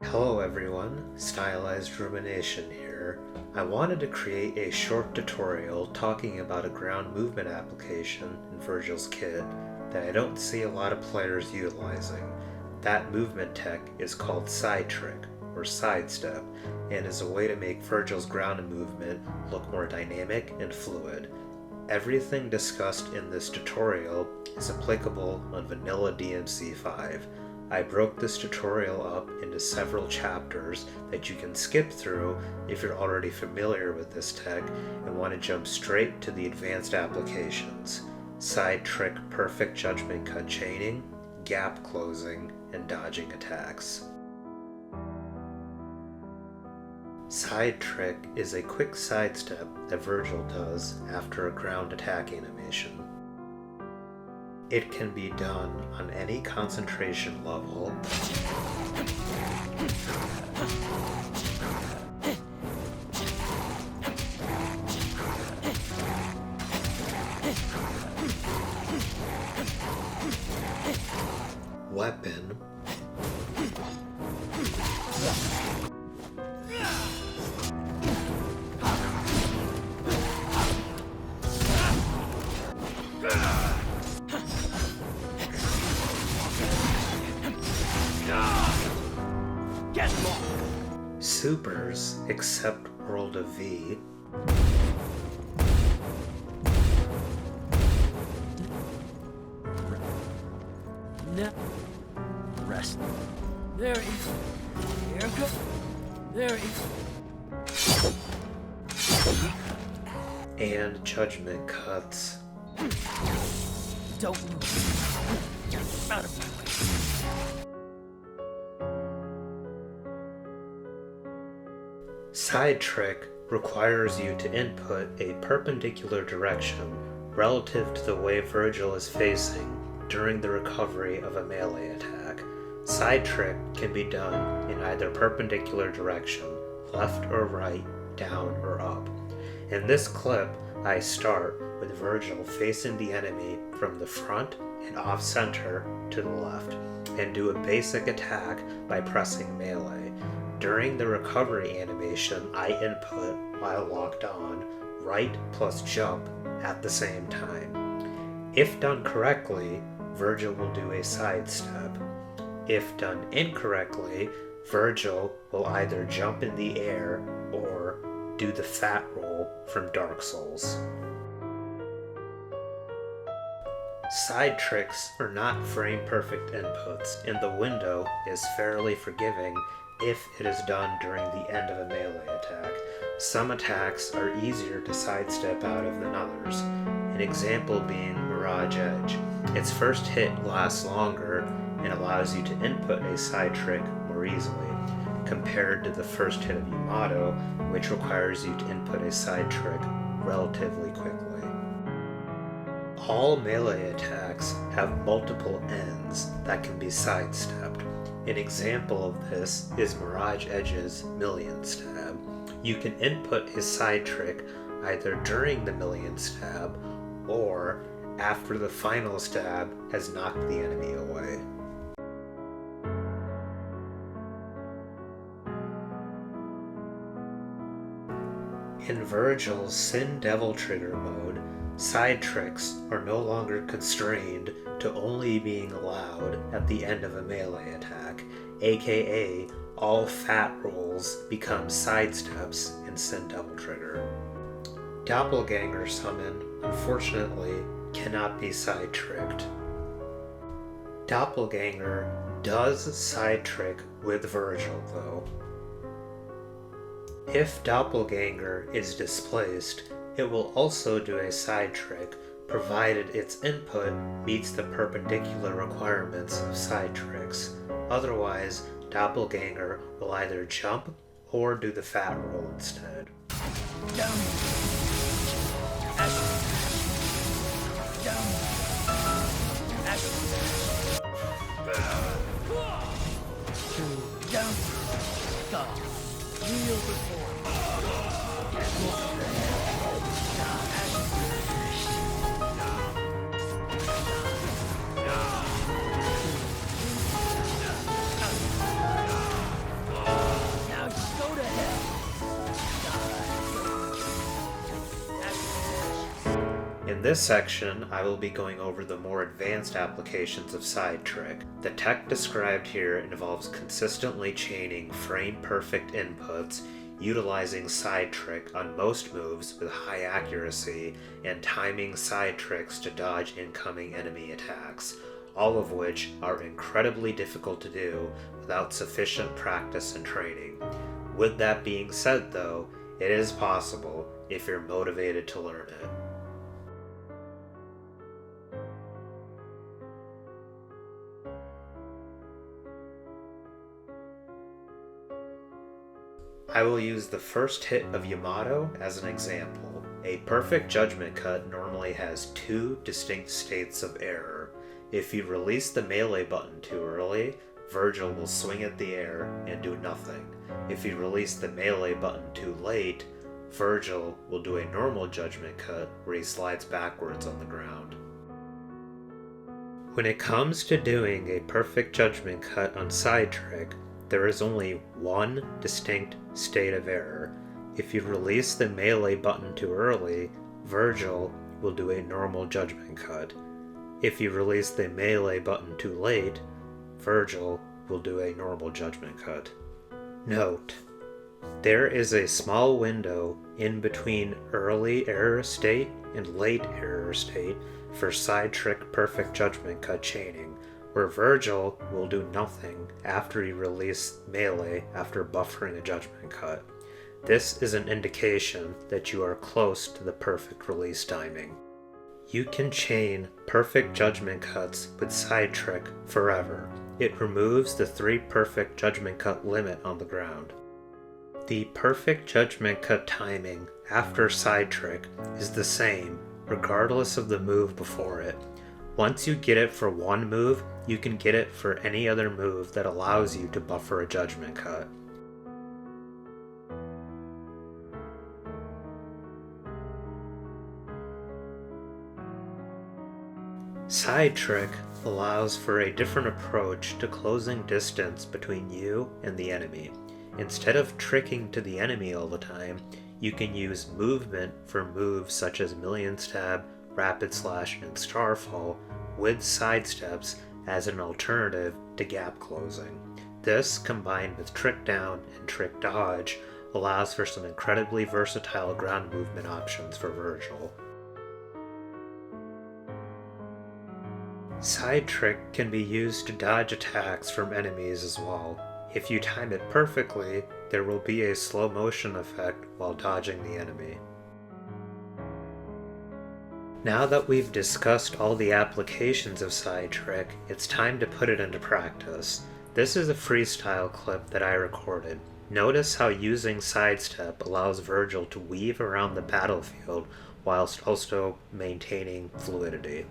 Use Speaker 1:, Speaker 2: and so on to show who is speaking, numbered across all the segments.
Speaker 1: Hello everyone, Stylized Rumination here. I wanted to create a short tutorial talking about a ground movement application in Vergil's kit that I don't see a lot of players utilizing. That movement tech is called side trick, or sidestep, and is a way to make Vergil's ground movement look more dynamic and fluid. Everything discussed in this tutorial is applicable on vanilla DMC5. I broke this tutorial up into several chapters that you can skip through if you're already familiar with this tech and want to jump straight to the advanced applications: side trick perfect judgment cut chaining, gap closing, and dodging attacks. Side trick is a quick sidestep that Vergil does after a ground attack animation. It can be done on any concentration level, weapon, supers except World of V,
Speaker 2: Rest. There is. Here go. There is.
Speaker 1: and judgment cuts.
Speaker 2: Don't move. Out of my way.
Speaker 1: Side trick requires you to input a perpendicular direction relative to the way Vergil is facing during the recovery of a melee attack. Side trick can be done in either perpendicular direction, left or right, down or up. In this clip, I start with Vergil facing the enemy from the front and off center to the left, and do a basic attack by pressing melee. During the recovery animation, I input, while locked on, right plus jump at the same time. If done correctly, Vergil will do a sidestep. If done incorrectly, Vergil will either jump in the air or do the fat roll from Dark Souls. Side tricks are not frame-perfect inputs, and the window is fairly forgiving if it is done during the end of a melee attack. Some attacks are easier to sidestep out of than others, an example being Mirage Edge. Its first hit lasts longer and allows you to input a side trick more easily, compared to the first hit of Yamato, which requires you to input a side trick relatively quickly. All melee attacks have multiple ends that can be sidestepped. An example of this is Mirage Edge's Million Stab. You can input his side trick either during the Million Stab or after the final stab has knocked the enemy away. In Vergil's Sin Devil Trigger mode, side tricks are no longer constrained to only being allowed at the end of a melee attack, aka all fat rolls become sidesteps in Sin Devil Trigger. Doppelganger Summon, unfortunately, cannot be side-tricked. Doppelganger does side-trick with Vergil, though. If Doppelganger is displaced, it will also do a side trick, provided its input meets the perpendicular requirements of side tricks. Otherwise, Doppelganger will either jump or do the fat roll instead.
Speaker 2: Down. Down.
Speaker 1: this section, I will be going over the more advanced applications of side trick. The tech described here involves consistently chaining frame-perfect inputs, utilizing side trick on most moves with high accuracy, and timing side tricks to dodge incoming enemy attacks, all of which are incredibly difficult to do without sufficient practice and training. With that being said though, it is possible if you're motivated to learn it. I will use the first hit of Yamato as an example. A perfect judgment cut normally has two distinct states of error. If you release the melee button too early, Vergil will swing at the air and do nothing. If you release the melee button too late, Vergil will do a normal judgment cut where he slides backwards on the ground. When it comes to doing a perfect judgment cut on side trick, there is only one distinct state of error. If you release the melee button too early, Vergil will do a normal judgment cut. If you release the melee button too late, Vergil will do a normal judgment cut. Note: there is a small window in between early error state and late error state for side trick perfect judgment cut chaining, where Vergil will do nothing after you release melee after buffering a judgment cut. This is an indication that you are close to the perfect release timing. You can chain perfect judgment cuts with side trick forever. It removes the 3 perfect judgment cut limit on the ground. The perfect judgment cut timing after side trick is the same regardless of the move before it. Once you get it for one move, you can get it for any other move that allows you to buffer a judgment cut. Side trick allows for a different approach to closing distance between you and the enemy. Instead of tricking to the enemy all the time, you can use movement for moves such as Million Stab, Rapid Slash, and Starfall with sidesteps as an alternative to gap closing. This, combined with Trick Down and Trick Dodge, allows for some incredibly versatile ground movement options for Vergil. Side trick can be used to dodge attacks from enemies as well. If you time it perfectly, there will be a slow motion effect while dodging the enemy. Now that we've discussed all the applications of side trick, it's time to put it into practice. This is a freestyle clip that I recorded. Notice how using sidestep allows Vergil to weave around the battlefield whilst also maintaining fluidity.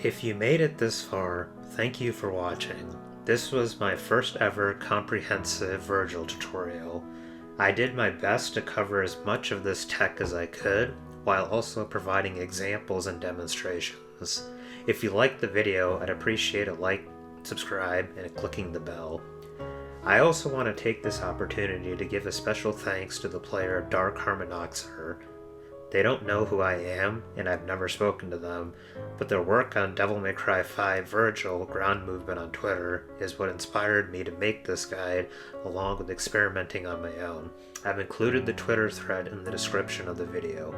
Speaker 1: If you made it this far, thank you for watching. This was my first ever comprehensive Vergil tutorial. I did my best to cover as much of this tech as I could, while also providing examples and demonstrations. If you liked the video, I'd appreciate a like, subscribe, and clicking the bell. I also want to take this opportunity to give a special thanks to the player Dark Harmonoxer. They don't know who I am, and I've never spoken to them, but their work on Devil May Cry 5 Vergil ground movement on Twitter is what inspired me to make this guide, along with experimenting on my own. I've included the Twitter thread in the description of the video.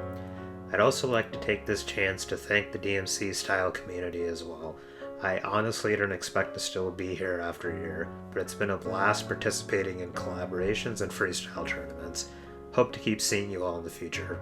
Speaker 1: I'd also like to take this chance to thank the DMC style community as well. I honestly didn't expect to still be here after a year, but it's been a blast participating in collaborations and freestyle tournaments. Hope to keep seeing you all in the future.